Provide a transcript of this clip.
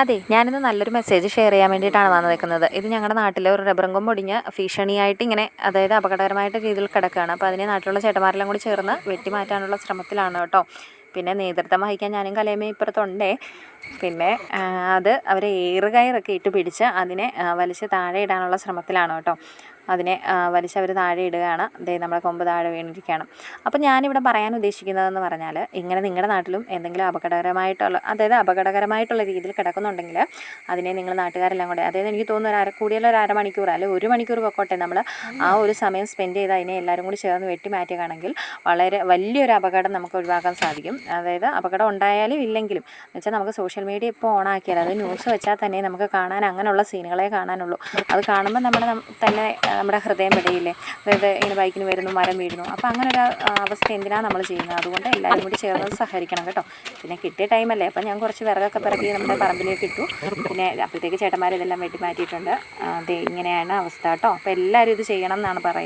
അതെ, ഞാനിന്ന് നല്ലൊരു മെസ്സേജ് ഷെയർ ചെയ്യാൻ വേണ്ടിയിട്ടാണ് വന്നിരിക്കുന്നത്. ഇത് ഞങ്ങളുടെ നാട്ടിലെ ഒരു റബ്ബറും കൊമ്പ് ഒടിഞ്ഞ് ഭീഷണിയായിട്ട് ഇങ്ങനെ, അതായത് അപകടകരമായിട്ട് രീതിയിൽ കിടക്കുകയാണ്. അപ്പോൾ അതിനെ നാട്ടിലുള്ള ചേട്ടന്മാരെല്ലാം കൂടി ചേർന്ന് വെട്ടി മാറ്റാനുള്ള ശ്രമത്തിലാണ് കേട്ടോ. പിന്നെ നേതൃത്വം വഹിക്കാൻ ഞാനും കലയമ്മയും ഇപ്പുറത്തുണ്ടേ. പിന്നെ അത് അവർ ഏറുകയറൊക്കെ ഇട്ട് പിടിച്ച് അതിനെ വലിച്ച് താഴെ ഇടാനുള്ള ശ്രമത്തിലാണ് കേട്ടോ. അതിനെ വലിച്ചവർ താഴെ ഇടുകയാണ്. നമ്മുടെ കൊമ്പ് താഴെ വീണിരിക്കുകയാണ്. അപ്പോൾ ഞാനിവിടെ പറയാൻ ഉദ്ദേശിക്കുന്നതെന്ന് പറഞ്ഞാൽ, ഇങ്ങനെ നിങ്ങളുടെ നാട്ടിലും എന്തെങ്കിലും അപകടകരമായിട്ടുള്ള രീതിയിൽ കിടക്കുന്നുണ്ടെങ്കിൽ അതിനെ നിങ്ങൾ നാട്ടുകാരെല്ലാം കൂടെ, അതായത് എനിക്ക് തോന്നുന്നു കൂടിയുള്ള ഒരു അരമണിക്കൂർ അല്ലെങ്കിൽ 1 മണിക്കൂർ പൊക്കോട്ടെ, നമ്മൾ ആ ഒരു സമയം സ്പെൻഡ് ചെയ്ത് അതിനെ എല്ലാവരും കൂടി ചേർന്ന് വെട്ടി മാറ്റുകയാണെങ്കിൽ വളരെ വലിയൊരു അപകടം നമുക്ക് ഒഴിവാക്കാൻ സാധിക്കും. അതായത് അപകടം ഉണ്ടായാലും ഇല്ലെങ്കിലും എന്ന് വെച്ചാൽ, നമുക്ക് സോഷ്യൽ മീഡിയ ഇപ്പോൾ ഓണാക്കിയാൽ അത് ന്യൂസ് വെച്ചാൽ തന്നെ നമുക്ക് കാണാൻ അങ്ങനെയുള്ള സീനുകളെ കാണാനുള്ളൂ. അത് കാണുമ്പോൾ നമ്മുടെ ഹൃദയം പിടയില്ലേ, അതായത് ഇങ്ങനെ ബൈക്കിന് വരുന്നു, മരം വീഴുന്നു. അപ്പോൾ അങ്ങനെ ഒരു അവസ്ഥ എന്തിനാണ് നമ്മൾ ചെയ്യുന്നത്? അതുകൊണ്ട് എല്ലാവരും കൂടി ചേർന്ന് സഹകരിക്കണം കേട്ടോ. പിന്നെ കിട്ടിയ ടൈമല്ലേ, അപ്പം ഞാൻ കുറച്ച് വിറകൊക്കെ പിറക്കി നമ്മുടെ പറമ്പിലേക്ക് ഇട്ടു. പിന്നെ അപ്പോഴത്തേക്ക് ചേട്ടന്മാർ ഇതെല്ലാം വെട്ടി മാറ്റിയിട്ടുണ്ട്. ഇങ്ങനെയാണ് അവസ്ഥ കേട്ടോ. അപ്പോൾ എല്ലാവരും ഇത് ചെയ്യണം എന്നാണ് പറയുന്നത്.